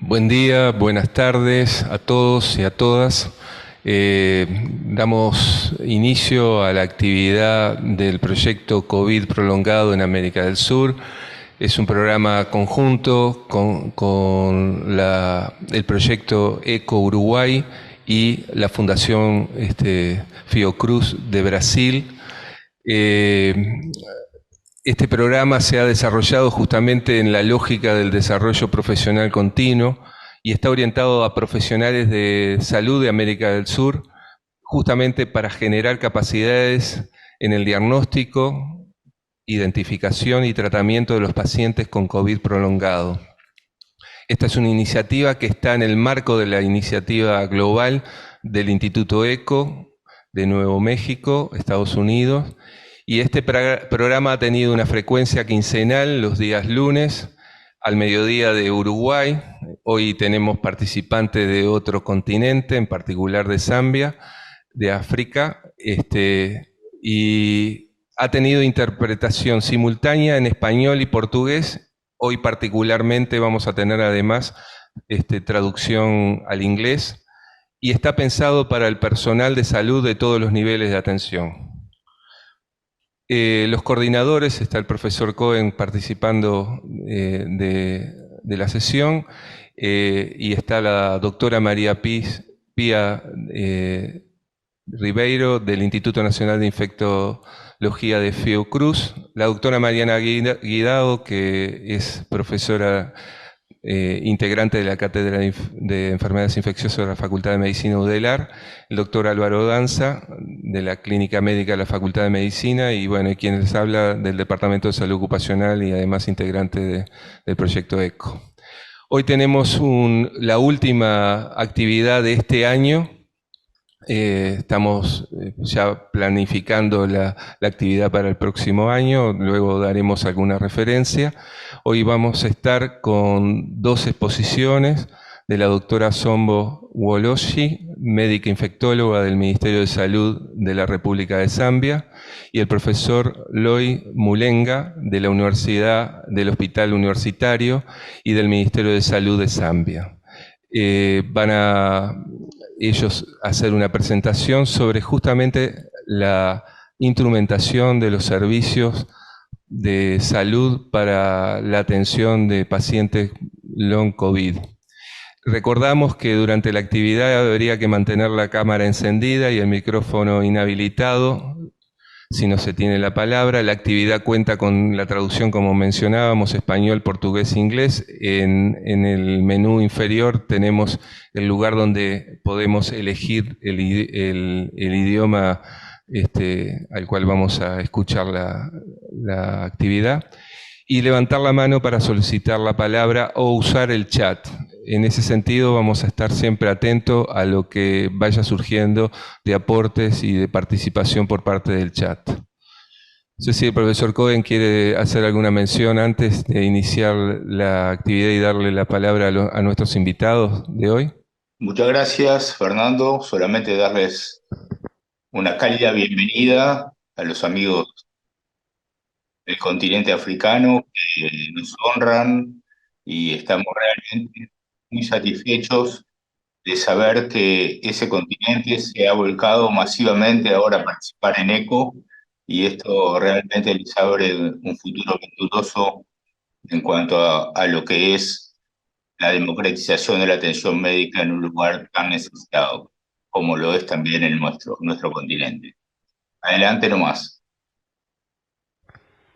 Buen día, buenas tardes a todos y a todas. Damos inicio a la actividad del proyecto COVID prolongado en América del Sur. Es un programa conjunto con el proyecto ECO Uruguay y la Fundación Fiocruz de Brasil. Este programa se ha desarrollado justamente en la lógica del desarrollo profesional continuo y está orientado a profesionales de salud de América del Sur, justamente para generar capacidades en el diagnóstico, identificación y tratamiento de los pacientes con COVID prolongado. Esta es una iniciativa que está en el marco de la iniciativa global del Instituto ECO de Nuevo México, Estados Unidos, y este programa ha tenido una frecuencia quincenal los días lunes al mediodía de Uruguay. Hoy tenemos participantes de otro continente, en particular de Zambia, de África, y ha tenido interpretación simultánea en español y portugués. Hoy particularmente vamos a tener además traducción al inglés, y está pensado para el personal de salud de todos los niveles de atención. Los coordinadores, está el profesor Cohen participando de la sesión, y está la doctora María Pía Ribeiro del Instituto Nacional de Infectología de Fiocruz, la doctora Mariana Guidado, que es profesora integrante de la Cátedra de Enfermedades Infecciosas de la Facultad de Medicina UDELAR, el doctor Álvaro Danza, de la Clínica Médica de la Facultad de Medicina, y bueno, quien les habla del Departamento de Salud Ocupacional y además integrante del proyecto ECO. Hoy tenemos la última actividad de este año. Estamos ya planificando la actividad para el próximo año, luego daremos alguna referencia. Hoy vamos a estar con dos exposiciones de la doctora Sombo Woloshi, médica infectóloga del Ministerio de Salud de la República de Zambia, y el profesor Loy Mulenga de la Universidad del Hospital Universitario y del Ministerio de Salud de Zambia. Van a ellos hacer una presentación sobre justamente la instrumentación de los servicios de salud para la atención de pacientes long COVID. Recordamos que durante la actividad habría que mantener la cámara encendida y el micrófono inhabilitado si no se tiene la palabra. La actividad cuenta con la traducción, como mencionábamos, español, portugués, inglés. En el menú inferior tenemos el lugar donde podemos elegir el idioma al cual vamos a escuchar la actividad, y levantar la mano para solicitar la palabra o usar el chat. En ese sentido vamos a estar siempre atentos a lo que vaya surgiendo de aportes y de participación por parte del chat. No sé si el profesor Cohen quiere hacer alguna mención antes de iniciar la actividad y darle la palabra a nuestros invitados de hoy. Muchas gracias, Fernando. Solamente darles una cálida bienvenida a los amigos del continente africano que nos honran, y estamos realmente muy satisfechos de saber que ese continente se ha volcado masivamente ahora a participar en ECO, y esto realmente les abre un futuro venturoso en cuanto a lo que es la democratización de la atención médica en un lugar tan necesitado como lo es también en nuestro continente. Adelante nomás.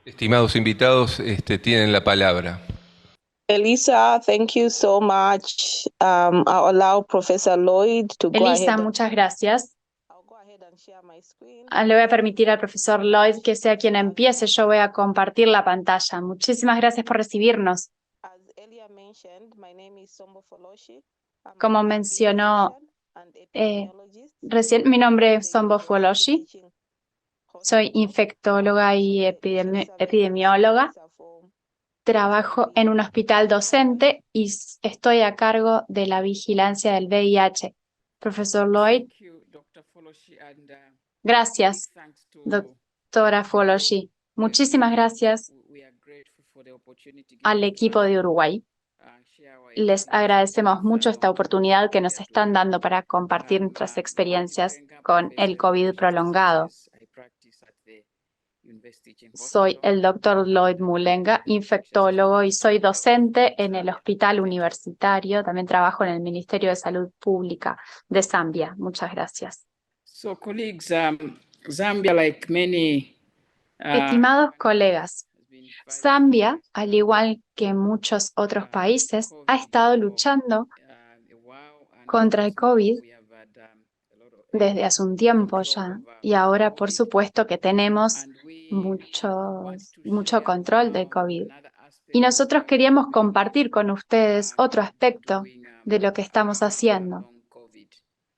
Estimados invitados, tienen la palabra. Elisa, thank you so much. I'll allow Professor Lloyd to go Elisa, ahead. muchas gracias. I'll go ahead and share my screen. Le voy a permitir al profesor Lloyd que sea quien empiece. Yo voy a compartir la pantalla. Muchísimas gracias por recibirnos. As earlier mentioned, my name is Sombo Foloshi. I'm Como an mencionó physician and epidemiologist. recién, mi nombre es Sombo Foloshi. Soy infectóloga y epidemióloga. Trabajo en un hospital docente y estoy a cargo de la vigilancia del VIH. Profesor Lloyd. Gracias, doctora Foloshi. Muchísimas gracias al equipo de Uruguay Les agradecemos mucho esta oportunidad que nos están dando para compartir nuestras experiencias con el COVID prolongado. Soy el Dr. Lloyd Mulenga, infectólogo, y soy docente en el Hospital Universitario. También trabajo en el Ministerio de Salud Pública de Zambia. Muchas gracias. Estimados colegas, Zambia, al igual que muchos otros países, ha estado luchando contra el COVID desde hace un tiempo ya, y ahora por supuesto que tenemos mucho control del COVID. Y nosotros queríamos compartir con ustedes otro aspecto de lo que estamos haciendo,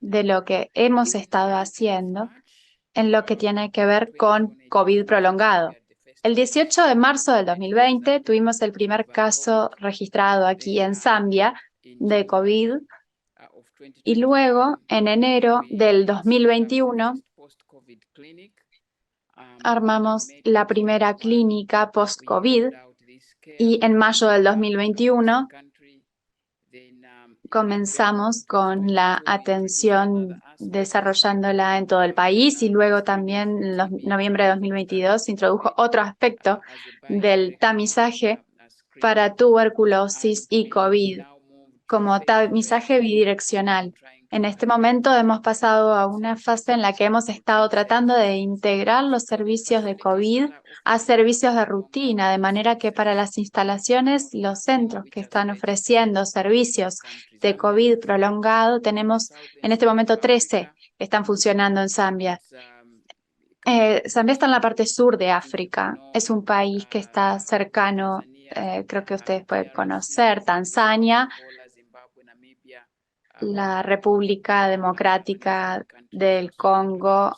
de lo que hemos estado haciendo en lo que tiene que ver con COVID prolongado. El 18 de marzo del 2020 tuvimos el primer caso registrado aquí en Zambia de COVID, y luego en enero del 2021 armamos la primera clínica post-COVID, y en mayo del 2021 comenzamos con la atención desarrollándola en todo el país, y luego también en noviembre de 2022 se introdujo otro aspecto del tamizaje para tuberculosis y COVID, como tamizaje bidireccional. En este momento hemos pasado a una fase en la que hemos estado tratando de integrar los servicios de COVID a servicios de rutina, de manera que para las instalaciones, los centros que están ofreciendo servicios de COVID prolongado, tenemos en este momento 13 que están funcionando en Zambia. Zambia está en la parte sur de África. Es un país que está cercano, creo que ustedes pueden conocer, Tanzania, la República Democrática del Congo,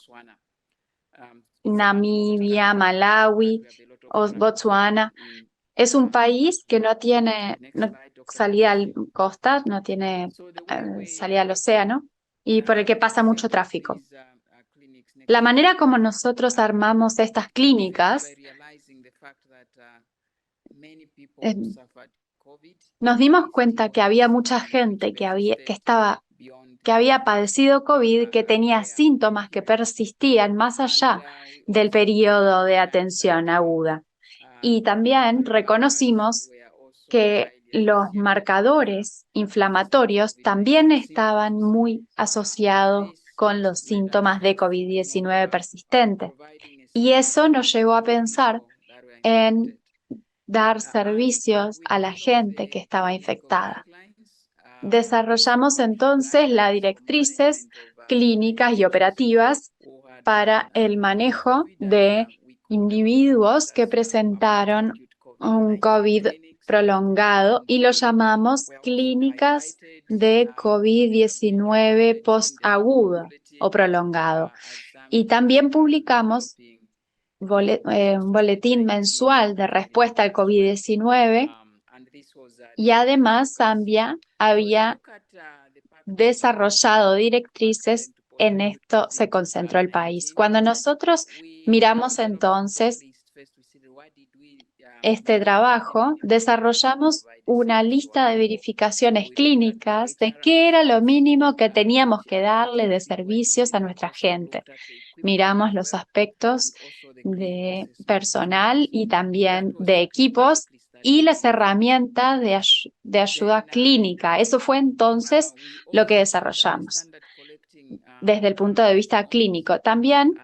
Namibia, Malawi o Botsuana. Es un país que no tiene salida al costa, no tiene salida al océano, y por el que pasa mucho tráfico. La manera como nosotros armamos estas clínicas, nos dimos cuenta que había mucha gente que había padecido COVID, que tenía síntomas que persistían más allá del periodo de atención aguda. Y también reconocimos que los marcadores inflamatorios también estaban muy asociados con los síntomas de COVID-19 persistentes. Y eso nos llevó a pensar en dar servicios a la gente que estaba infectada. Desarrollamos entonces las directrices clínicas y operativas para el manejo de individuos que presentaron un COVID prolongado, y lo llamamos clínicas de COVID-19 postagudo o prolongado. Y también publicamos un boletín mensual de respuesta al COVID-19, y además Zambia había desarrollado directrices. En esto se concentró el país. Cuando nosotros miramos entonces este trabajo, desarrollamos una lista de verificaciones clínicas de qué era lo mínimo que teníamos que darle de servicios a nuestra gente. Miramos los aspectos de personal y también de equipos y las herramientas de ayuda clínica. Eso fue entonces lo que desarrollamos. Desde el punto de vista clínico, también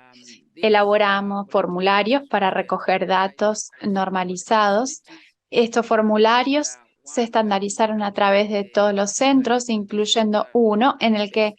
elaboramos formularios para recoger datos normalizados. Estos formularios se estandarizaron a través de todos los centros, incluyendo uno en el que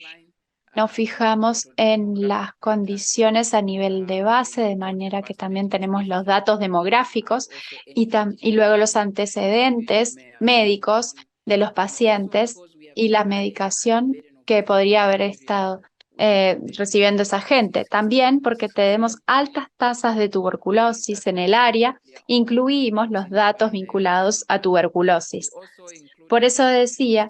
nos fijamos en las condiciones a nivel de base, de manera que también tenemos los datos demográficos y luego los antecedentes médicos de los pacientes y la medicación que podría haber estado recibiendo esa gente. También porque tenemos altas tasas de tuberculosis en el área, incluimos los datos vinculados a tuberculosis. Por eso decía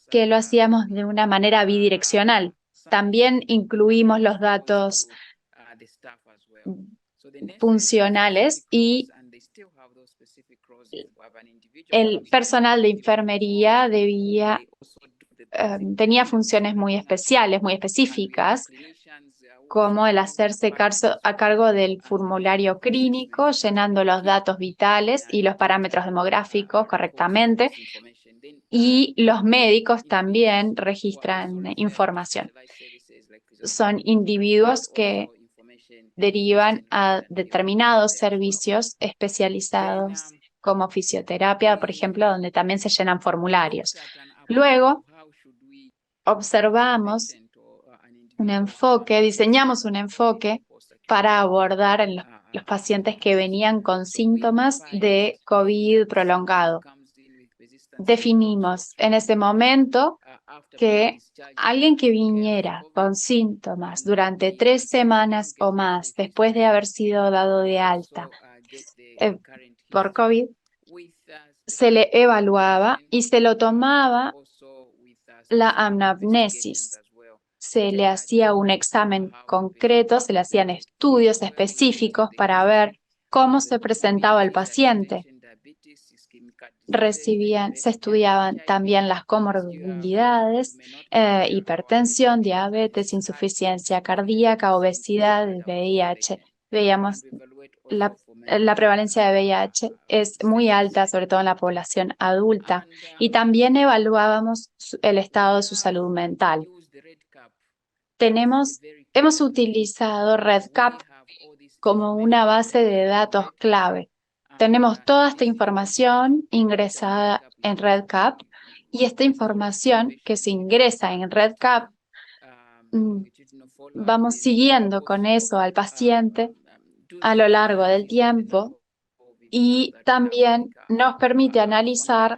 que lo hacíamos de una manera bidireccional. También incluimos los datos funcionales y El personal de enfermería tenía funciones muy especiales, muy específicas, como el hacerse a cargo del formulario clínico, llenando los datos vitales y los parámetros demográficos correctamente, y los médicos también registran información. Son individuos que derivan a determinados servicios especializados como fisioterapia, por ejemplo, donde también se llenan formularios. Luego, observamos diseñamos un enfoque para abordar los pacientes que venían con síntomas de COVID prolongado. Definimos en ese momento que alguien que viniera con síntomas durante 3 semanas o más después de haber sido dado de alta por COVID, se le evaluaba y se lo tomaba la anamnesis. Se le hacía un examen concreto, se le hacían estudios específicos para ver cómo se presentaba el paciente. Se estudiaban también las comorbilidades, hipertensión, diabetes, insuficiencia cardíaca, obesidad, VIH. Veíamos la prevalencia de VIH es muy alta, sobre todo en la población adulta, y también evaluábamos el estado de su salud mental. Hemos utilizado REDCap como una base de datos clave. Tenemos toda esta información ingresada en REDCap, y esta información que se ingresa en REDCap, vamos siguiendo con eso al paciente a lo largo del tiempo, y también nos permite analizar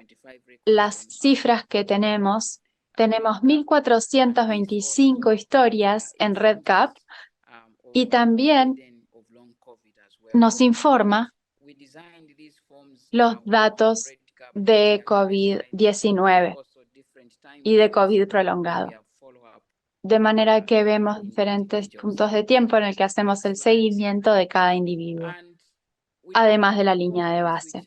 las cifras que tenemos. Tenemos 1.425 historias en REDCap, y también nos informa los datos de COVID-19 y de COVID prolongado. De manera que vemos diferentes puntos de tiempo en el que hacemos el seguimiento de cada individuo, además de la línea de base.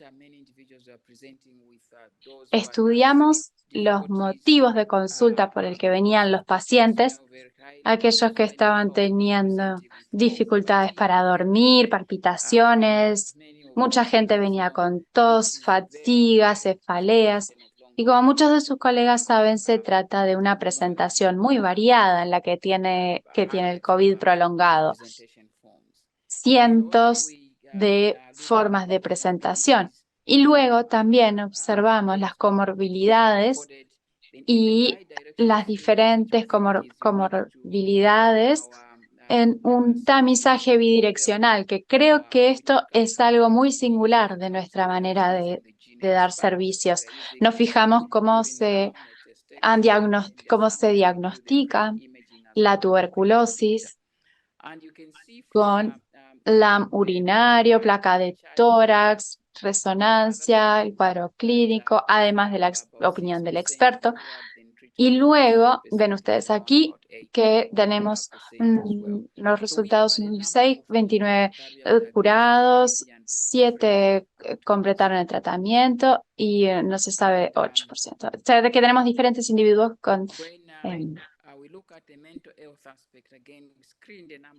Estudiamos los motivos de consulta por el que venían los pacientes, aquellos que estaban teniendo dificultades para dormir, palpitaciones. Mucha gente venía con tos, fatiga, cefaleas, y como muchos de sus colegas saben, se trata de una presentación muy variada en la que tiene el COVID prolongado. Cientos de formas de presentación. Y luego también observamos las comorbilidades y las diferentes comorbilidades en un tamizaje bidireccional, que creo que esto es algo muy singular de nuestra manera de dar servicios. Nos fijamos cómo se diagnostica la tuberculosis con LAM urinario, placa de tórax, resonancia, el cuadro clínico, además de la opinión del experto. Y luego ven ustedes aquí que tenemos los resultados: 29 curados, 7 completaron el tratamiento y no se sabe 8%. O sea, de que tenemos diferentes individuos con...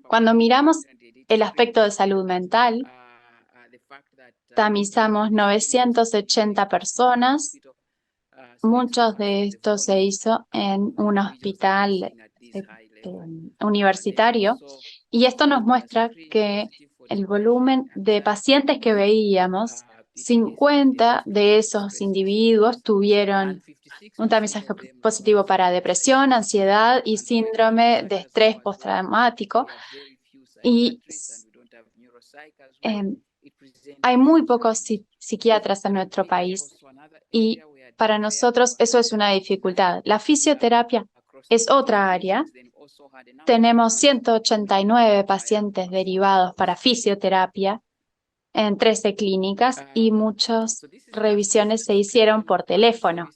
Cuando miramos el aspecto de salud mental, tamizamos 980 personas. Muchos de estos se hizo en un hospital universitario, y esto nos muestra que el volumen de pacientes que veíamos, 50 de esos individuos tuvieron un tamizaje positivo para depresión, ansiedad y síndrome de estrés postraumático, y hay muy pocos psiquiatras en nuestro país, y para nosotros eso es una dificultad. La fisioterapia es otra área. Tenemos 189 pacientes derivados para fisioterapia en 13 clínicas, y muchas revisiones se hicieron por teléfono.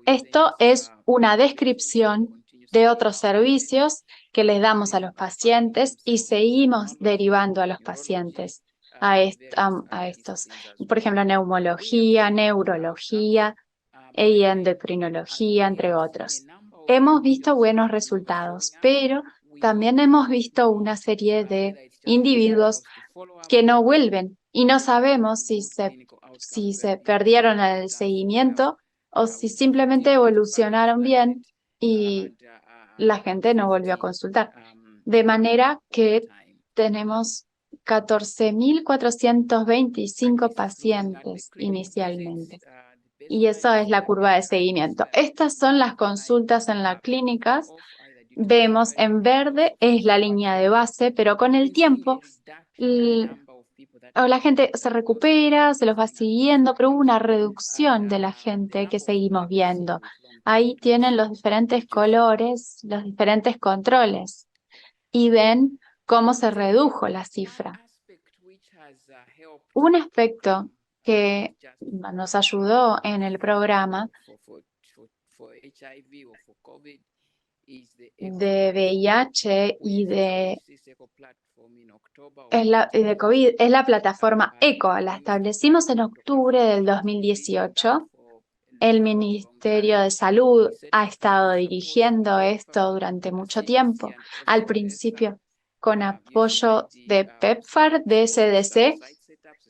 Esto es una descripción de otros servicios que les damos a los pacientes y seguimos derivando a los pacientes. a estos. Por ejemplo, neumología, neurología y endocrinología, entre otros. Hemos visto buenos resultados, pero también hemos visto una serie de individuos que no vuelven y no sabemos si se perdieron el seguimiento o si simplemente evolucionaron bien y la gente no volvió a consultar. De manera que tenemos 14.425 pacientes inicialmente. Y eso es la curva de seguimiento. Estas son las consultas en las clínicas. Vemos en verde es la línea de base, pero con el tiempo la gente se recupera, se los va siguiendo, pero hubo una reducción de la gente que seguimos viendo. Ahí tienen los diferentes colores, los diferentes controles y ven cómo se redujo la cifra. Un aspecto que nos ayudó en el programa de VIH y de COVID es la plataforma ECO. La establecimos en octubre del 2018. El Ministerio de Salud ha estado dirigiendo esto durante mucho tiempo. Al principio, con apoyo de PEPFAR, de CDC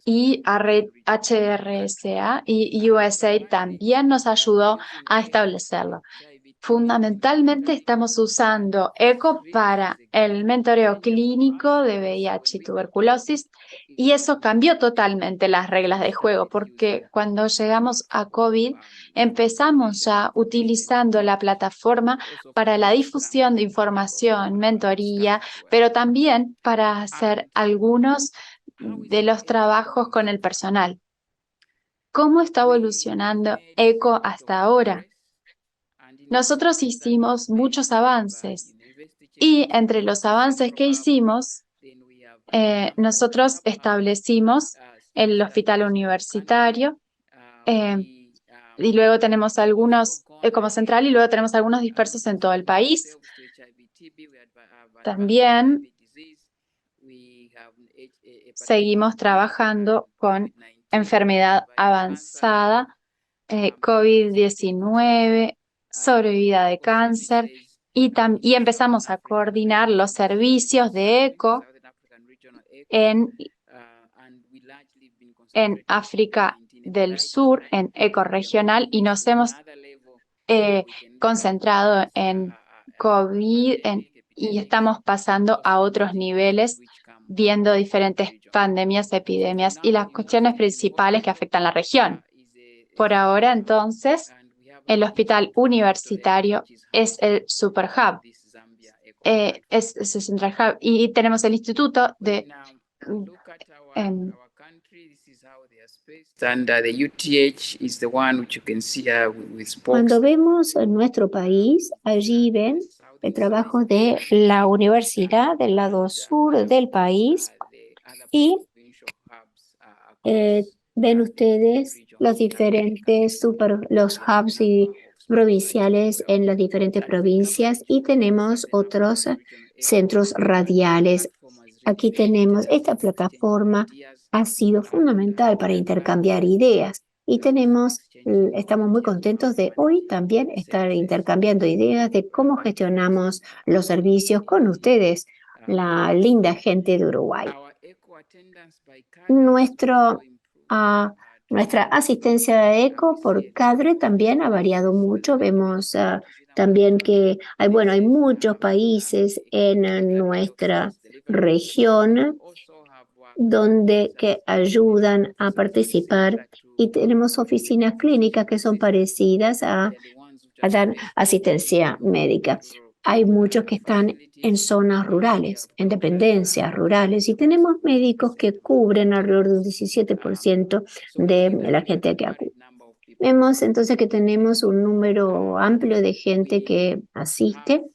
y HRSA y USAID también nos ayudó a establecerlo. Fundamentalmente estamos usando ECO para el mentoreo clínico de VIH y tuberculosis y eso cambió totalmente las reglas de juego porque cuando llegamos a COVID empezamos ya utilizando la plataforma para la difusión de información, mentoría, pero también para hacer algunos de los trabajos con el personal. ¿Cómo está evolucionando ECO hasta ahora? Nosotros hicimos muchos avances y entre los avances que hicimos, nosotros establecimos el hospital universitario y luego tenemos algunos como central y luego tenemos algunos dispersos en todo el país. También seguimos trabajando con enfermedad avanzada, COVID-19, sobrevida de cáncer y empezamos a coordinar los servicios de ECO en África del Sur, en ECO regional, y nos hemos concentrado en COVID y estamos pasando a otros niveles, viendo diferentes pandemias, epidemias y las cuestiones principales que afectan la región. Por ahora, entonces, el hospital universitario es el Super Hub, es el Central Hub, y tenemos el instituto de... Cuando vemos nuestro país, allí ven el trabajo de la universidad del lado sur del país y ven ustedes los diferentes los hubs y provinciales en las diferentes provincias y tenemos otros centros radiales. Aquí tenemos esta plataforma, ha sido fundamental para intercambiar ideas y estamos muy contentos de hoy también estar intercambiando ideas de cómo gestionamos los servicios con ustedes, la linda gente de Uruguay. Nuestra asistencia de ECO por cadre también ha variado mucho. Vemos también que hay muchos países en nuestra región que ayudan a participar y tenemos oficinas clínicas que son parecidas a dar asistencia médica. Hay muchos que están en zonas rurales, en dependencias rurales, y tenemos médicos que cubren alrededor de un 17% de la gente que acude. Vemos entonces que tenemos un número amplio de gente que asiste.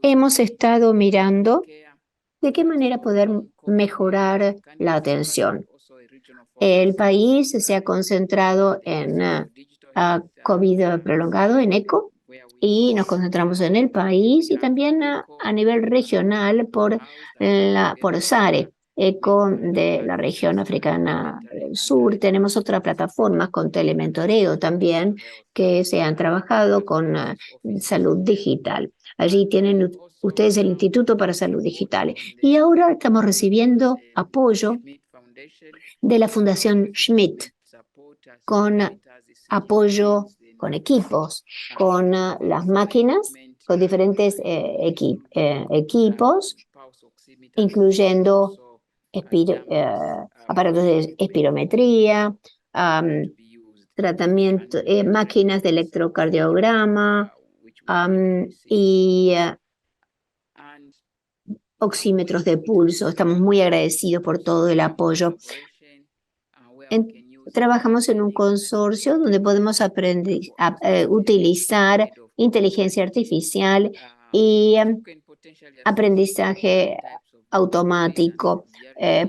Hemos estado mirando de qué manera poder mejorar la atención. El país se ha concentrado en COVID prolongado, en ECO, y nos concentramos en el país y también a nivel regional por SARE. ECO de la región africana del sur. Tenemos otras plataformas con telementoreo también que se han trabajado con salud digital. Allí tienen ustedes el Instituto para Salud Digital. Y ahora estamos recibiendo apoyo de la Fundación Schmidt con apoyo, con equipos, con las máquinas, con diferentes equipos, incluyendo aparatos de espirometría, tratamiento, máquinas de electrocardiograma y oxímetros de pulso. Estamos muy agradecidos por todo el apoyo. Trabajamos en un consorcio donde podemos utilizar inteligencia artificial y aprendizaje automático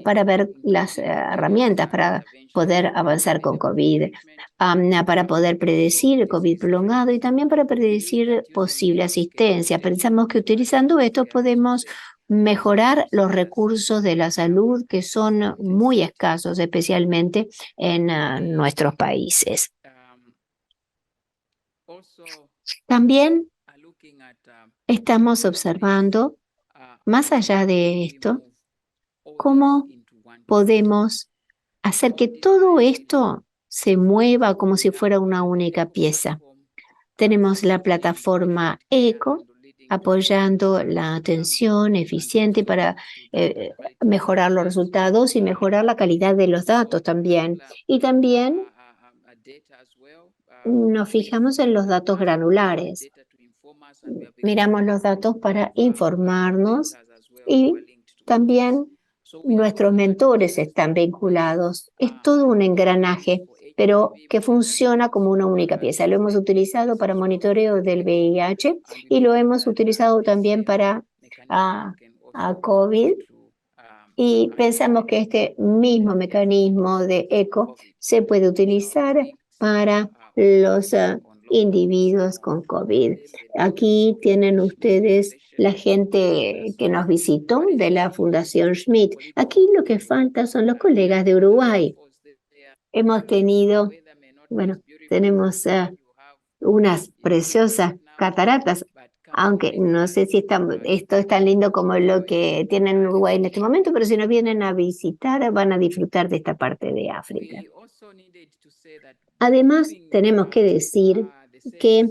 para ver las herramientas para poder avanzar con COVID, para poder predecir el COVID prolongado y también para predecir posible asistencia. Pensamos que utilizando esto podemos mejorar los recursos de la salud que son muy escasos, especialmente en nuestros países. También estamos observando, más allá de esto, cómo podemos hacer que todo esto se mueva como si fuera una única pieza. Tenemos la plataforma ECO, apoyando la atención eficiente para mejorar los resultados y mejorar la calidad de los datos también. Y también nos fijamos en los datos granulares. Miramos los datos para informarnos y también nuestros mentores están vinculados. Es todo un engranaje, pero que funciona como una única pieza. Lo hemos utilizado para monitoreo del VIH y lo hemos utilizado también para COVID. Y pensamos que este mismo mecanismo de ECO se puede utilizar para los individuos con COVID. Aquí tienen ustedes la gente que nos visitó de la Fundación Schmidt. Aquí lo que falta son los colegas de Uruguay. Hemos tenido, tenemos unas preciosas cataratas, aunque no sé si esto es tan lindo como lo que tienen en Uruguay en este momento, pero si nos vienen a visitar van a disfrutar de esta parte de África. Además, tenemos que decir que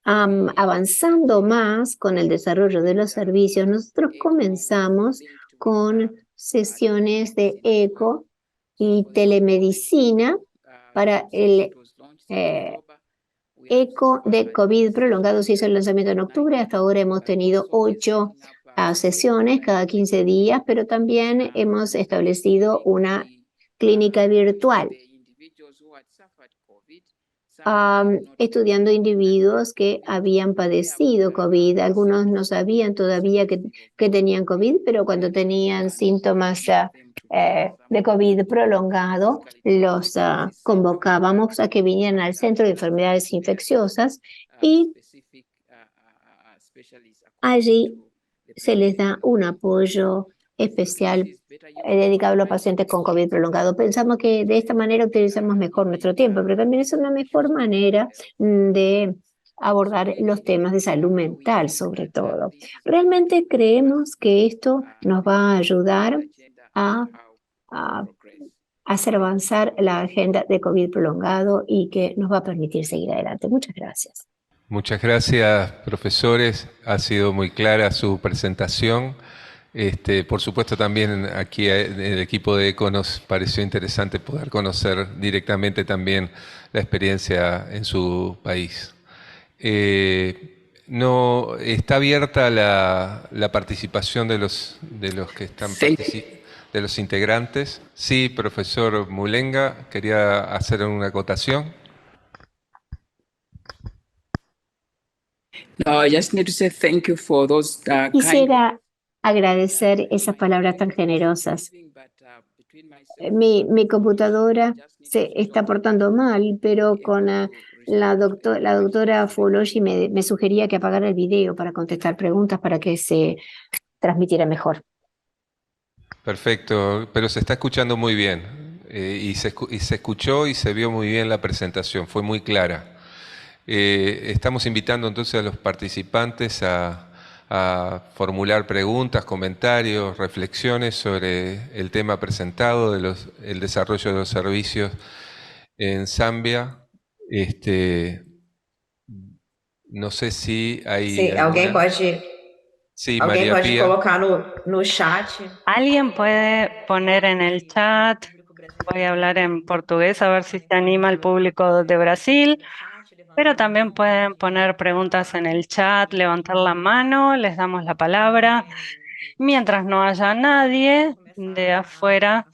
avanzando más con el desarrollo de los servicios, nosotros comenzamos con sesiones de ECO y telemedicina para el ECO de COVID prolongado. Se hizo el lanzamiento en octubre. Hasta ahora hemos tenido 8 sesiones cada 15 días, pero también hemos establecido una clínica virtual, estudiando individuos que habían padecido COVID. Algunos no sabían todavía que tenían COVID, pero cuando tenían síntomas de COVID prolongado, los convocábamos a que vinieran al Centro de Enfermedades Infecciosas y allí se les da un apoyo especial dedicado a los pacientes con COVID prolongado. Pensamos que de esta manera utilizamos mejor nuestro tiempo, pero también es una mejor manera de abordar los temas de salud mental, sobre todo. Realmente creemos que esto nos va a ayudar a hacer avanzar la agenda de COVID prolongado y que nos va a permitir seguir adelante. Muchas gracias. Muchas gracias, profesores. Ha sido muy clara su presentación. Por supuesto, también aquí en el equipo de ECO nos pareció interesante poder conocer directamente también la experiencia en su país. No está abierta la participación de los que están de los integrantes. Sí, profesor Mulenga, quería hacer una acotación. No, I just need to say thank you for those Quisiera agradecer esas palabras tan generosas. Mi computadora se está portando mal, pero con la doctora Foloshi me sugería que apagara el video para contestar preguntas para que se transmitiera mejor. Perfecto, pero se está escuchando muy bien. Y se escuchó y se vio muy bien la presentación, fue muy clara. Estamos invitando entonces a los participantes a formular preguntas, comentarios, reflexiones sobre el tema presentado, el desarrollo de los servicios en Zambia. No sé si hay Sim, alguém alguna. pode, Sí, alguém María pode Pía. colocar no chat. Alguien puede poner en el chat, voy a hablar en portugués a ver si se anima el público de Brasil, pero también pueden poner preguntas en el chat, levantar la mano, les damos la palabra. Mientras no haya nadie de afuera,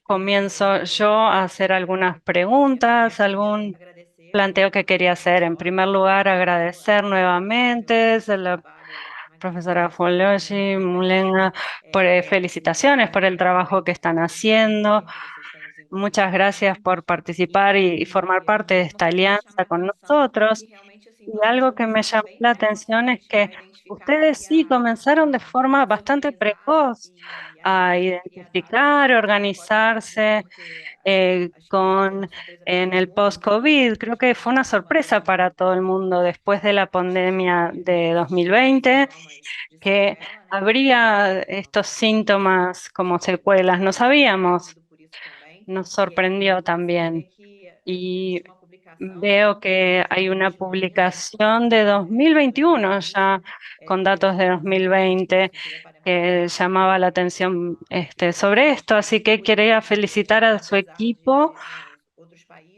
comienzo yo a hacer algunas preguntas, algún planteo que quería hacer. En primer lugar, agradecer nuevamente a la profesora Folloshi, Mulenga, felicitaciones por el trabajo que están haciendo. Muchas gracias por participar y formar parte de esta alianza con nosotros. Y algo que me llamó la atención es que ustedes sí comenzaron de forma bastante precoz a identificar, organizarse en el post-COVID. Creo que fue una sorpresa para todo el mundo después de la pandemia de 2020, que habría estos síntomas como secuelas. No sabíamos, nos sorprendió también. Y veo que hay una publicación de 2021 ya con datos de 2020 que llamaba la atención sobre esto, así que quería felicitar a su equipo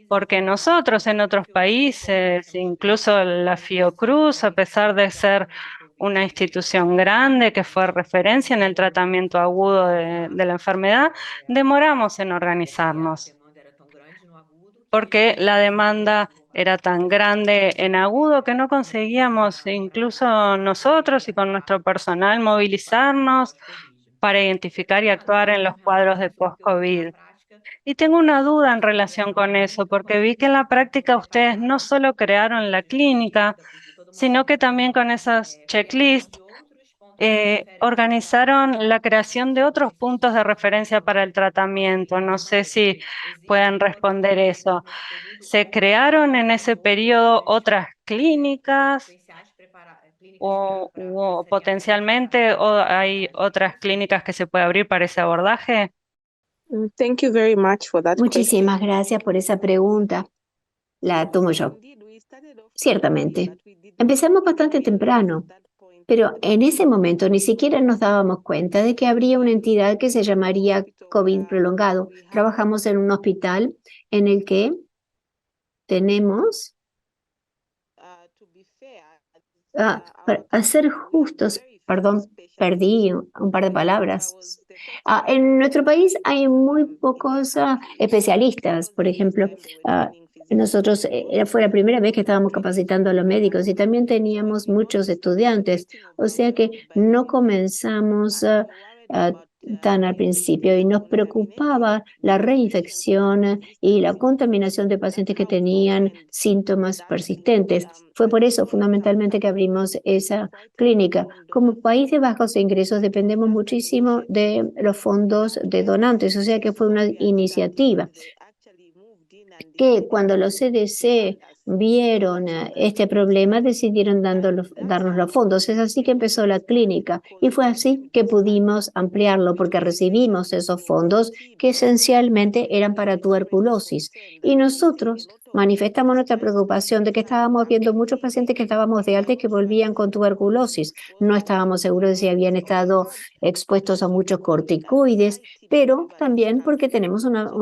porque nosotros en otros países, incluso la Fiocruz, a pesar de ser una institución grande que fue referencia en el tratamiento agudo de la enfermedad, demoramos en organizarnos porque la demanda era tan grande en agudo que no conseguíamos, incluso nosotros y con nuestro personal, movilizarnos para identificar y actuar en los cuadros de post-COVID. Y tengo una duda en relación con eso, porque vi que en la práctica ustedes no solo crearon la clínica, sino que también con esas checklists organizaron la creación de otros puntos de referencia para el tratamiento. No sé si pueden responder eso. ¿Se crearon en ese periodo otras clínicas o potencialmente hay otras clínicas que se puede abrir para ese abordaje? Thank you very much for that Muchísimas gracias por esa pregunta. La tomo yo. Ciertamente. Empezamos bastante temprano, pero en ese momento ni siquiera nos dábamos cuenta de que habría una entidad que se llamaría COVID prolongado. Trabajamos en un hospital en el que tenemos, para ser justos, perdón, perdí un par de palabras. En nuestro país hay muy pocos especialistas. Por ejemplo, nosotros fue la primera vez que estábamos capacitando a los médicos y también teníamos muchos estudiantes, o sea que no comenzamos tan al principio y nos preocupaba la reinfección y la contaminación de pacientes que tenían síntomas persistentes. Fue por eso fundamentalmente que abrimos esa clínica. Como país de bajos ingresos dependemos muchísimo de los fondos de donantes, o sea que fue una iniciativa que cuando los CDC vieron este problema, decidieron darnos los fondos. Es así que empezó la clínica y fue así que pudimos ampliarlo porque recibimos esos fondos que esencialmente eran para tuberculosis. Y nosotros manifestamos nuestra preocupación de que estábamos viendo muchos pacientes que estábamos de alta y que volvían con tuberculosis. No estábamos seguros de si habían estado expuestos a muchos corticoides, pero también porque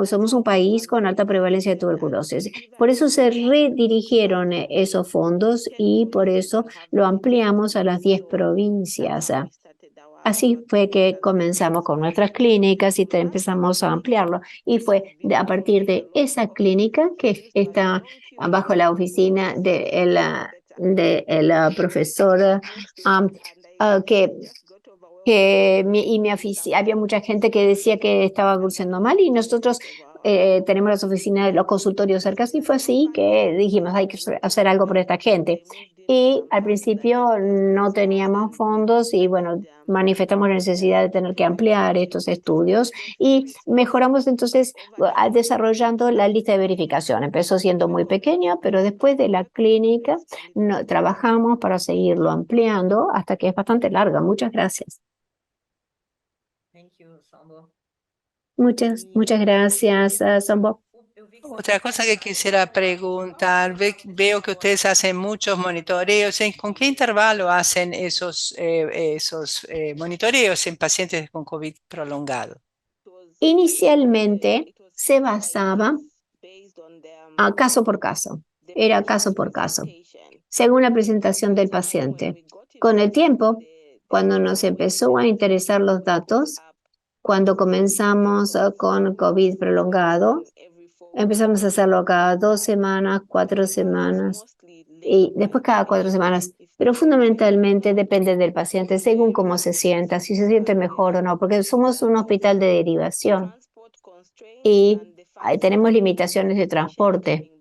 somos un país con alta prevalencia de tuberculosis. Por eso se redirigieron esos fondos y por eso lo ampliamos a las 10 provincias. Así fue que comenzamos con nuestras clínicas y empezamos a ampliarlo. Y fue a partir de esa clínica que está bajo la oficina del profesor había mucha gente que decía que estaba evolucionando mal y nosotros tenemos las oficinas de los consultorios cerca y fue así que dijimos hay que hacer algo por esta gente. Y al principio no teníamos fondos y bueno, manifestamos la necesidad de tener que ampliar estos estudios y mejoramos entonces desarrollando la lista de verificación. Empezó siendo muy pequeña, pero después de la clínica trabajamos para seguirlo ampliando hasta que es bastante larga. Muchas gracias. Muchas gracias, Sambo. Otra cosa que quisiera preguntar, veo que ustedes hacen muchos monitoreos. ¿Con qué intervalo hacen esos monitoreos en pacientes con COVID prolongado? Inicialmente se basaba a caso por caso, era caso por caso, según la presentación del paciente. Con el tiempo, cuando nos empezó a interesar los datos, cuando comenzamos con COVID prolongado, empezamos a hacerlo cada 2 semanas, 4 semanas y después cada 4 semanas. Pero fundamentalmente depende del paciente, según cómo se sienta, si se siente mejor o no, porque somos un hospital de derivación y tenemos limitaciones de transporte.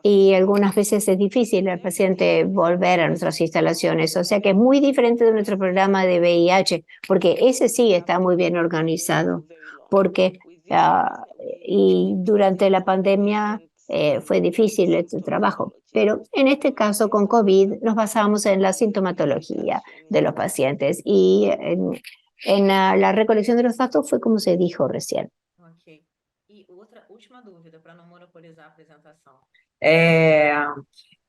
Y algunas veces es difícil al paciente volver a nuestras instalaciones. O sea que es muy diferente de nuestro programa de VIH, porque ese sí está muy bien organizado. Porque y durante la pandemia fue difícil este trabajo. Pero en este caso, con COVID, nos basamos en la sintomatología de los pacientes. Y en la recolección de los datos fue como se dijo recién. Última dúvida para não monopolizar a apresentação.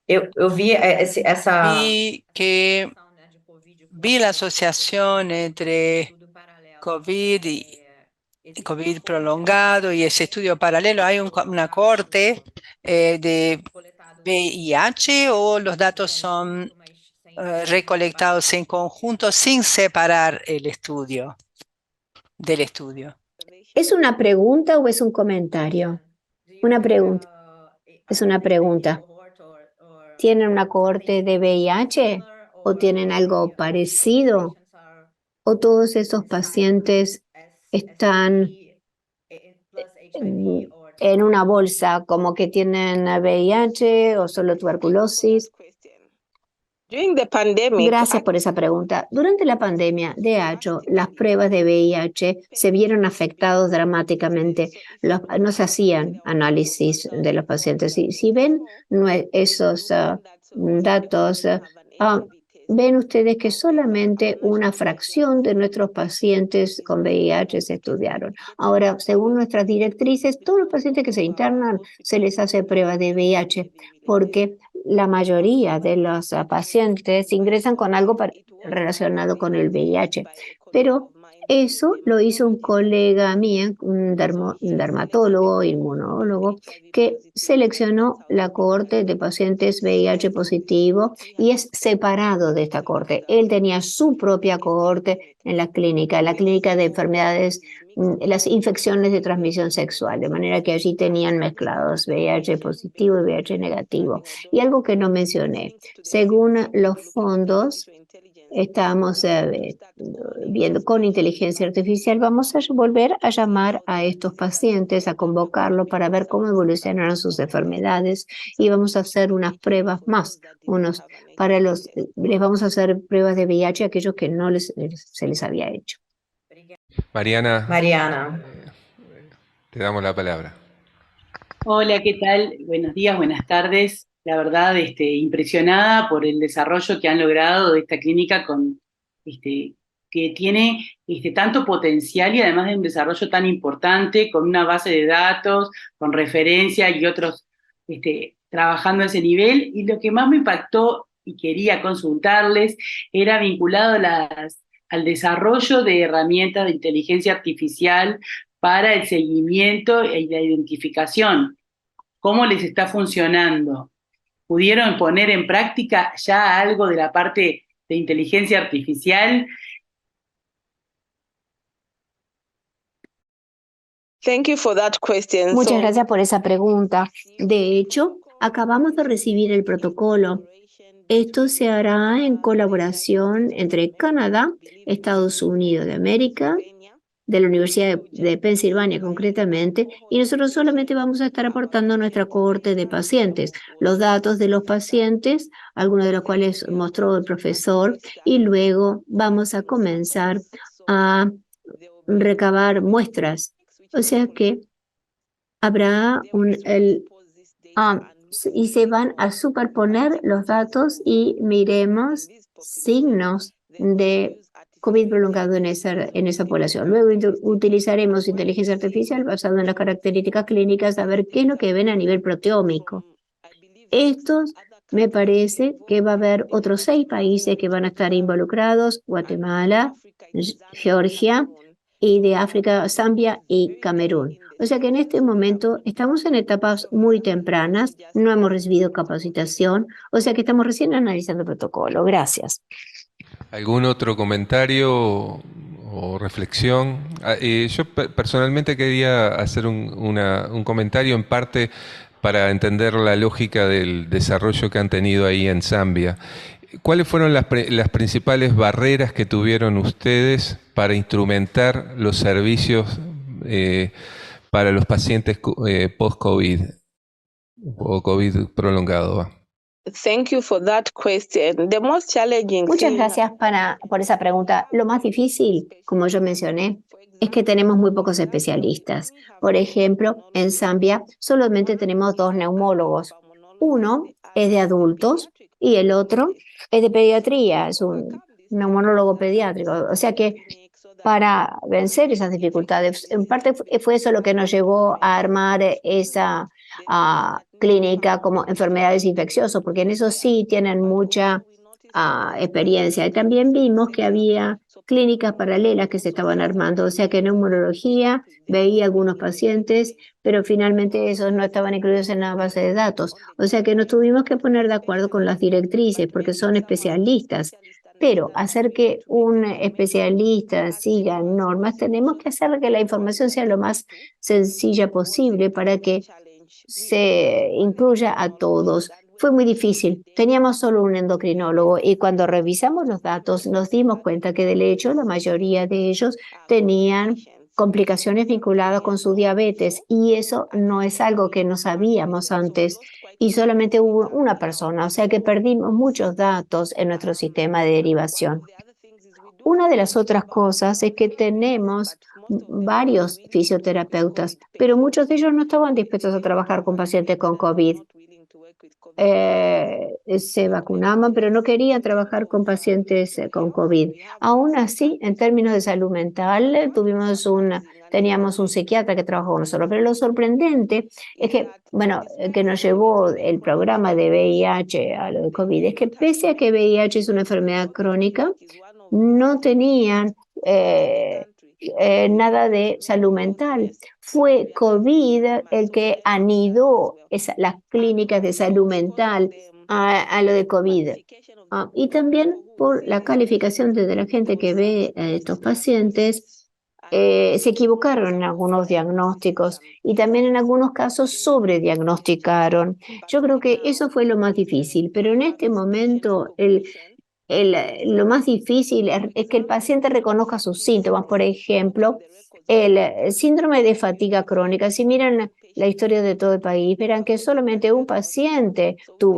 Eu vi essa... Vi la asociación entre COVID y COVID prolongado y ese estudio paralelo. ¿Hay una cohorte de VIH o los datos son recolectados en conjunto sin separar el estudio del estudio? ¿Es una pregunta o es un comentario? Una pregunta. Es una pregunta. ¿Tienen una cohorte de VIH o tienen algo parecido? ¿O todos esos pacientes están en una bolsa como que tienen VIH o solo tuberculosis? Gracias por esa pregunta. Durante la pandemia, de hecho, las pruebas de VIH se vieron afectadas dramáticamente. No se hacían análisis de los pacientes. Si ven esos datos, ven ustedes que solamente una fracción de nuestros pacientes con VIH se estudiaron. Ahora, según nuestras directrices, todos los pacientes que se internan se les hace prueba de VIH, porque la mayoría de los pacientes ingresan con algo relacionado con el VIH. Pero eso lo hizo un colega mío, un dermatólogo, inmunólogo, que seleccionó la cohorte de pacientes VIH positivo y es separado de esta cohorte. Él tenía su propia cohorte en la clínica de enfermedades, las infecciones de transmisión sexual, de manera que allí tenían mezclados VIH positivo y VIH negativo. Y algo que no mencioné, según los fondos, estamos viendo con inteligencia artificial, vamos a volver a llamar a estos pacientes, a convocarlos para ver cómo evolucionaron sus enfermedades y vamos a hacer unas pruebas más, les vamos a hacer pruebas de VIH a aquellos que no se les había hecho. Mariana, te damos la palabra. Hola, ¿qué tal? Buenos días, buenas tardes. La verdad, impresionada por el desarrollo que han logrado de esta clínica que tiene tanto potencial y además de un desarrollo tan importante, con una base de datos, con referencia y otros trabajando a ese nivel. Y lo que más me impactó y quería consultarles era vinculado al desarrollo de herramientas de inteligencia artificial para el seguimiento y la identificación. ¿Cómo les está funcionando? ¿Pudieron poner en práctica ya algo de la parte de inteligencia artificial? Muchas gracias por esa pregunta. De hecho, acabamos de recibir el protocolo. Esto se hará en colaboración entre Canadá, Estados Unidos de América de la Universidad de Pensilvania concretamente, y nosotros solamente vamos a estar aportando nuestra cohorte de pacientes, los datos de los pacientes, algunos de los cuales mostró el profesor, y luego vamos a comenzar a recabar muestras. O sea que habrá y se van a superponer los datos y miremos signos de COVID prolongado en esa población. Luego utilizaremos inteligencia artificial basada en las características clínicas a ver qué es lo que ven a nivel proteómico. Estos me parece que va a haber otros 6 países que van a estar involucrados: Guatemala, Georgia, y de África, Zambia y Camerún. O sea que en este momento estamos en etapas muy tempranas, no hemos recibido capacitación, o sea que estamos recién analizando el protocolo. Gracias. ¿Algún otro comentario o reflexión? Yo personalmente quería hacer un comentario en parte para entender la lógica del desarrollo que han tenido ahí en Zambia. ¿Cuáles fueron las principales barreras que tuvieron ustedes para instrumentar los servicios para los pacientes post-COVID o COVID prolongado? Thank you for that question. The most challenging Muchas thing- gracias por esa pregunta. Lo más difícil, como yo mencioné, es que tenemos muy pocos especialistas. Por ejemplo, en Zambia solamente tenemos 2 neumólogos. Uno es de adultos y el otro es de pediatría, es un neumonólogo pediátrico. O sea que para vencer esas dificultades, en parte fue eso lo que nos llevó a armar esa clínica como enfermedades infecciosas, porque en eso sí tienen mucha experiencia. Y también vimos que había clínicas paralelas que se estaban armando, o sea que en neumología veía algunos pacientes, pero finalmente esos no estaban incluidos en la base de datos. O sea que nos tuvimos que poner de acuerdo con las directrices, porque son especialistas. Pero hacer que un especialista siga normas, tenemos que hacer que la información sea lo más sencilla posible para que se incluya a todos. Fue muy difícil. Teníamos solo un endocrinólogo y cuando revisamos los datos nos dimos cuenta que del hecho la mayoría de ellos tenían complicaciones vinculadas con su diabetes y eso no es algo que no sabíamos antes y solamente hubo una persona, o sea que perdimos muchos datos en nuestro sistema de derivación. Una de las otras cosas es que tenemos varios fisioterapeutas, pero muchos de ellos no estaban dispuestos a trabajar con pacientes con COVID. Se vacunaban, pero no querían trabajar con pacientes con COVID. Aún así, en términos de salud mental, teníamos un psiquiatra que trabajó con nosotros, pero lo sorprendente es que, que nos llevó el programa de VIH a lo de COVID, es que pese a que VIH es una enfermedad crónica, no tenían nada de salud mental. Fue COVID el que anidó las clínicas de salud mental a lo de COVID. Y también por la calificación de la gente que ve a estos pacientes, se equivocaron en algunos diagnósticos y también en algunos casos sobrediagnosticaron. Yo creo que eso fue lo más difícil, pero en este momento lo más difícil es que el paciente reconozca sus síntomas. Por ejemplo, el síndrome de fatiga crónica. Si miran la historia de todo el país, verán que solamente un paciente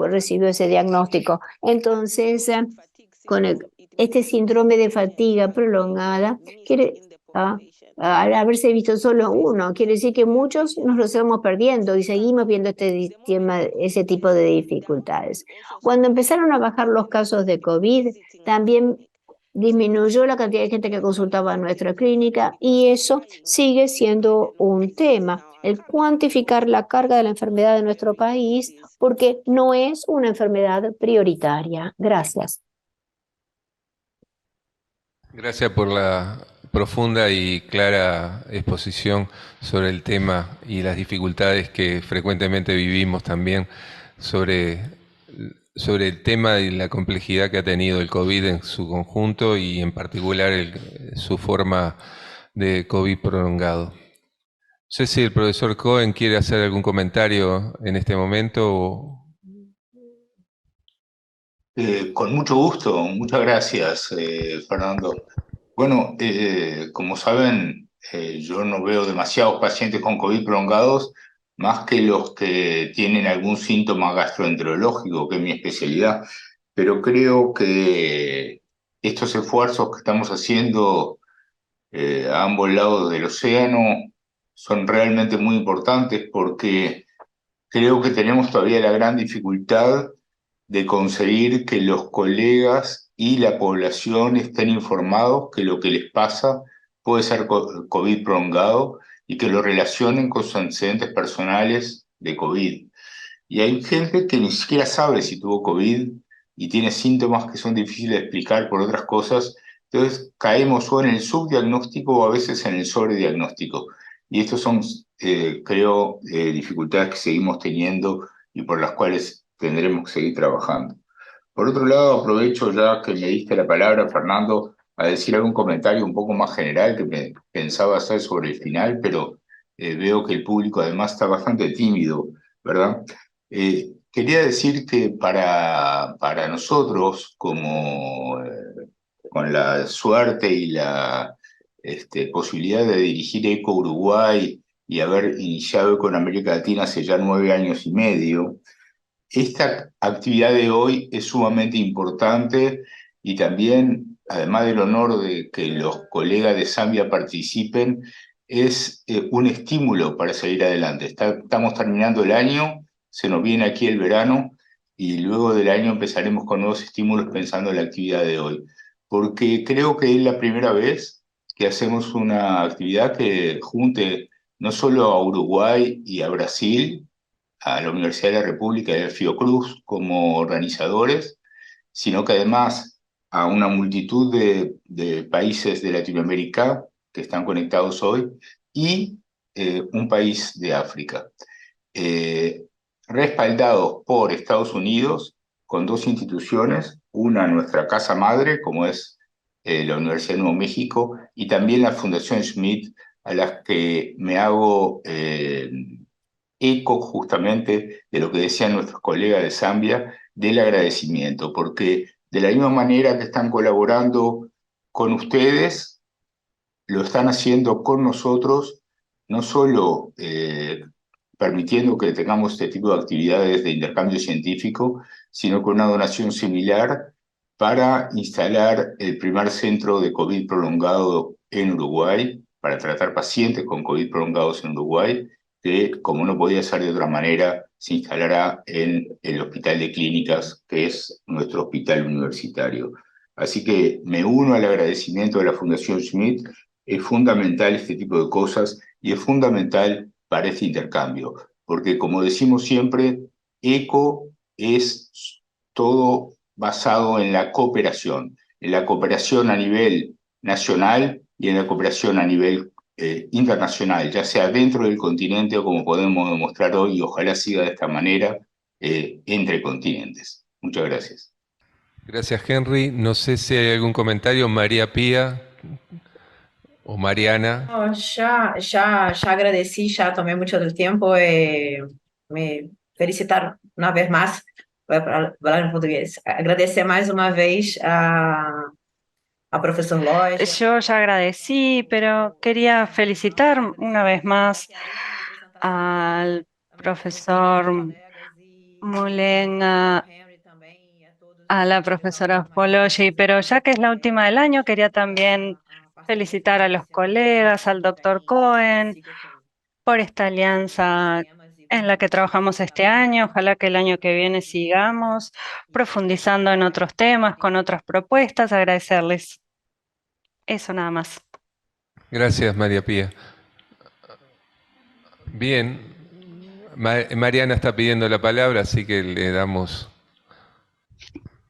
recibió ese diagnóstico. Entonces, con este síndrome de fatiga prolongada, al haberse visto solo uno, quiere decir que muchos nos los estamos perdiendo y seguimos viendo ese tipo de dificultades. Cuando empezaron a bajar los casos de COVID, también disminuyó la cantidad de gente que consultaba en nuestra clínica y eso sigue siendo un tema, el cuantificar la carga de la enfermedad de nuestro país, porque no es una enfermedad prioritaria. Gracias. Gracias por la profunda y clara exposición sobre el tema y las dificultades que frecuentemente vivimos también sobre el tema y la complejidad que ha tenido el COVID en su conjunto y en particular su forma de COVID prolongado. No sé si el profesor Cohen quiere hacer algún comentario en este momento. Con mucho gusto, muchas gracias, Fernando. Bueno, como saben, yo no veo demasiados pacientes con COVID prolongados, más que los que tienen algún síntoma gastroenterológico, que es mi especialidad. Pero creo que estos esfuerzos que estamos haciendo a ambos lados del océano son realmente muy importantes porque creo que tenemos todavía la gran dificultad de conseguir que los colegas y la población estén informados que lo que les pasa puede ser COVID prolongado y que lo relacionen con sus antecedentes personales de COVID. Y hay gente que ni siquiera sabe si tuvo COVID y tiene síntomas que son difíciles de explicar por otras cosas. Entonces caemos o en el subdiagnóstico o a veces en el sobrediagnóstico. Y estos son, creo, dificultades que seguimos teniendo y por las cuales tendremos que seguir trabajando. Por otro lado, aprovecho ya que me diste la palabra, Fernando, a decir algún comentario un poco más general que pensaba hacer sobre el final, pero veo que el público además está bastante tímido, ¿verdad? Quería decir que para nosotros, como con la suerte y la posibilidad de dirigir ECO Uruguay y haber iniciado ECO en América Latina hace ya 9 años y medio, esta actividad de hoy es sumamente importante y también, además del honor de que los colegas de Zambia participen, es un estímulo para seguir adelante. Estamos terminando el año, se nos viene aquí el verano y luego del año empezaremos con nuevos estímulos pensando en la actividad de hoy. Porque creo que es la primera vez que hacemos una actividad que junte no solo a Uruguay y a Brasil, a la Universidad de la República y al Fiocruz como organizadores, sino que además a una multitud de países de Latinoamérica que están conectados hoy y un país de África, eh, respaldados por Estados Unidos con 2 instituciones, una nuestra casa madre, como es la Universidad de Nuevo México, y también la Fundación Schmidt, a las que me hago eco justamente de lo que decían nuestros colegas de Zambia, del agradecimiento, porque de la misma manera que están colaborando con ustedes, lo están haciendo con nosotros, no solo permitiendo que tengamos este tipo de actividades de intercambio científico, sino con una donación similar para instalar el primer centro de COVID prolongado en Uruguay, para tratar pacientes con COVID prolongados en Uruguay, que, como no podía ser de otra manera, se instalará en el Hospital de Clínicas, que es nuestro hospital universitario. Así que me uno al agradecimiento de la Fundación Schmidt. Es fundamental este tipo de cosas y es fundamental para este intercambio, porque como decimos siempre, ECO es todo basado en la cooperación a nivel nacional y en la cooperación a nivel internacional, ya sea dentro del continente o como podemos demostrar hoy, y ojalá siga de esta manera, entre continentes. Muchas gracias. Gracias, Henry. No sé si hay algún comentario. María Pía o Mariana. No, ya agradeci, ya tomé mucho del tiempo. Me felicitar una vez más, voy a hablar en portugués, agradecer más una vez a profesor Loja. Yo ya agradecí, pero quería felicitar una vez más al profesor Molena, a la profesora Pologi, pero ya que es la última del año, quería también felicitar a los colegas, al doctor Cohen, por esta alianza en la que trabajamos este año. Ojalá que el año que viene sigamos profundizando en otros temas, con otras propuestas. Agradecerles. Eso nada más. Gracias, María Pía. Bien, Mariana está pidiendo la palabra, así que le damos.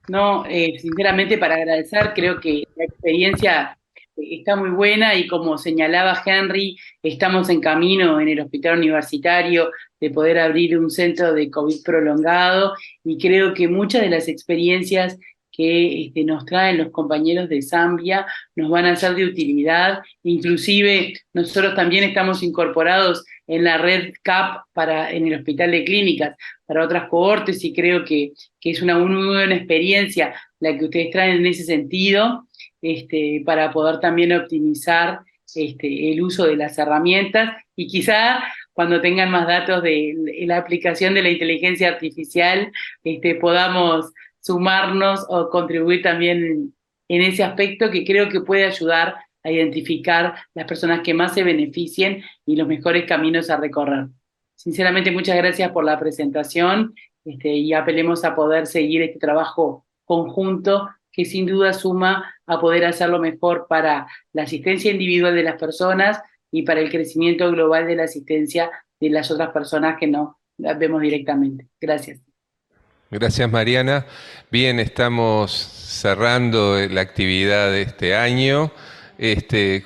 No, sinceramente para agradecer, creo que la experiencia está muy buena y como señalaba Henry, estamos en camino en el hospital universitario de poder abrir un centro de COVID prolongado y creo que muchas de las experiencias que nos traen los compañeros de Zambia nos van a ser de utilidad. Inclusive nosotros también estamos incorporados en la red CAP en el Hospital de Clínicas para otras cohortes y creo que es una muy buena experiencia la que ustedes traen en ese sentido, para poder también optimizar el uso de las herramientas y quizá cuando tengan más datos de la aplicación de la inteligencia artificial, podamos sumarnos o contribuir también en ese aspecto que creo que puede ayudar a identificar las personas que más se beneficien y los mejores caminos a recorrer. Sinceramente, muchas gracias por la presentación y apelemos a poder seguir este trabajo conjunto que sin duda suma a poder hacerlo mejor para la asistencia individual de las personas y para el crecimiento global de la asistencia de las otras personas que no las vemos directamente. Gracias. Gracias, Mariana. Bien, estamos cerrando la actividad de este año.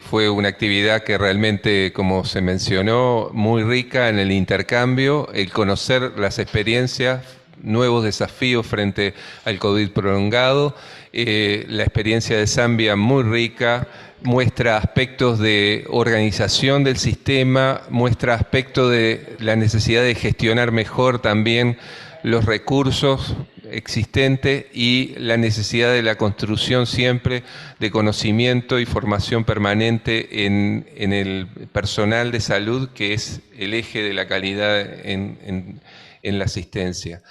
Fue una actividad que realmente, como se mencionó, muy rica en el intercambio, el conocer las experiencias, nuevos desafíos frente al COVID prolongado. La experiencia de Zambia muy rica, muestra aspectos de organización del sistema, muestra aspectos de la necesidad de gestionar mejor también los recursos existentes y la necesidad de la construcción siempre de conocimiento y formación permanente en el personal de salud, que es el eje de la calidad en la asistencia.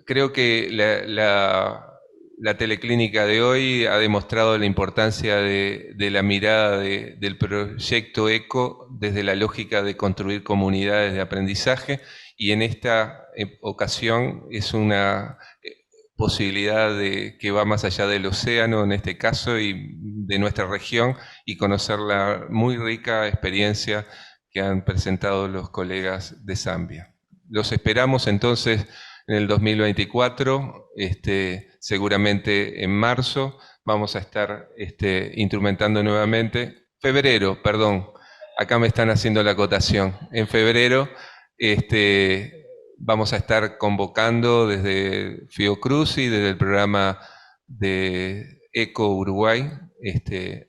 Creo que la teleclínica de hoy ha demostrado la importancia de la mirada del proyecto ECO desde la lógica de construir comunidades de aprendizaje, y en esta ocasión es una posibilidad que va más allá del océano en este caso y de nuestra región, y conocer la muy rica experiencia que han presentado los colegas de Zambia. Los esperamos entonces en el 2024, seguramente en marzo vamos a estar instrumentando nuevamente. Febrero, perdón, acá me están haciendo la acotación. En febrero vamos a estar convocando desde Fiocruz y desde el programa de ECO Uruguay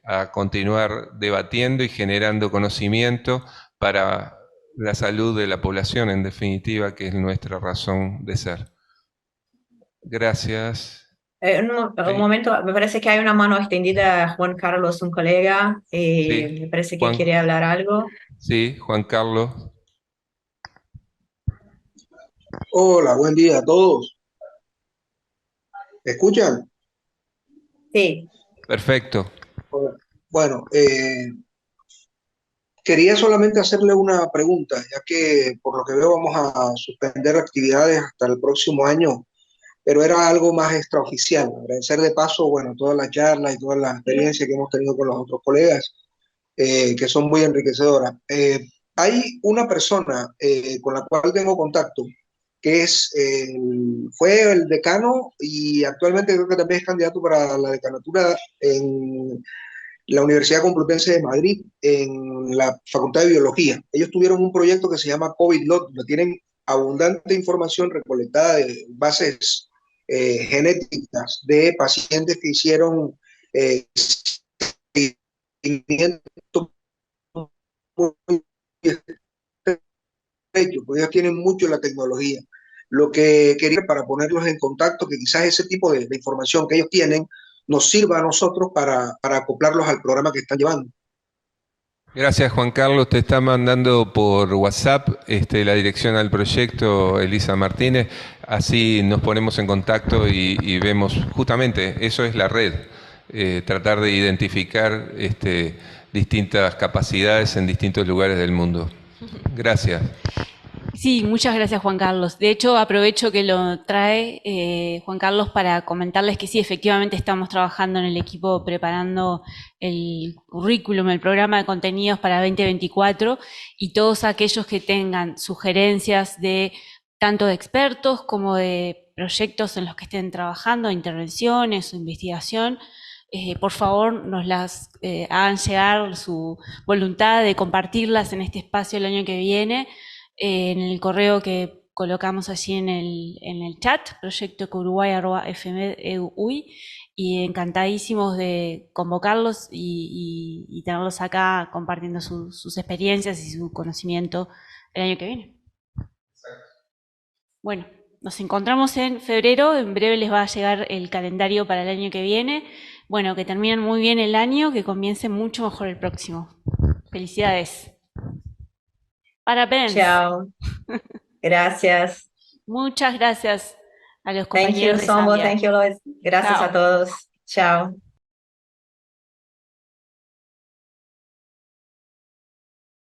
a continuar debatiendo y generando conocimiento para la salud de la población, en definitiva, que es nuestra razón de ser. Gracias. Un momento, me parece que hay una mano extendida, Juan Carlos, un colega, Sí, me parece que Juan. quiere hablar algo. Sí, Juan Carlos. Hola, buen día a todos. ¿Me escuchan? Sí. Perfecto. Bueno, quería solamente hacerle una pregunta, ya que por lo que veo vamos a suspender actividades hasta el próximo año, pero era algo más extraoficial. Agradecer de paso, bueno, todas las charlas y todas las experiencias que hemos tenido con los otros colegas, que son muy enriquecedoras. Hay una persona con la cual tengo contacto, que fue el decano y actualmente creo que también es candidato para la decanatura en la Universidad Complutense de Madrid, en la Facultad de Biología. Ellos tuvieron un proyecto que se llama COVID-LOT, donde tienen abundante información recolectada de bases genéticas de pacientes que hicieron seguimiento muy estrecho, porque ellos tienen mucho la tecnología. Lo que quería para ponerlos en contacto, que quizás ese tipo de información que ellos tienen nos sirva a nosotros para acoplarlos al programa que están llevando. Gracias, Juan Carlos. Te está mandando por WhatsApp la dirección al proyecto Elisa Martínez. Así nos ponemos en contacto y vemos, justamente, eso es la red. Tratar de identificar distintas capacidades en distintos lugares del mundo. Gracias. Sí, muchas gracias, Juan Carlos. De hecho, aprovecho que lo trae Juan Carlos para comentarles que sí, efectivamente estamos trabajando en el equipo preparando el currículum, el programa de contenidos para 2024, y todos aquellos que tengan sugerencias de tanto de expertos como de proyectos en los que estén trabajando, intervenciones o investigación, por favor nos las hagan llegar su voluntad de compartirlas en este espacio el año que viene, en el correo que colocamos allí en el chat, proyectoecuruguay@fmeduy, y encantadísimos de convocarlos y tenerlos acá compartiendo sus experiencias y su conocimiento el año que viene. Bueno, nos encontramos en febrero, en breve les va a llegar el calendario para el año que viene. bueno, que terminen muy bien el año, que comience mucho mejor el próximo. Felicidades. Parabéns. Chao. Gracias. Muchas gracias a los Thank you, compañeros de Sombo. Zambia. Thank you, Lois. Gracias Chao. a todos. Chao.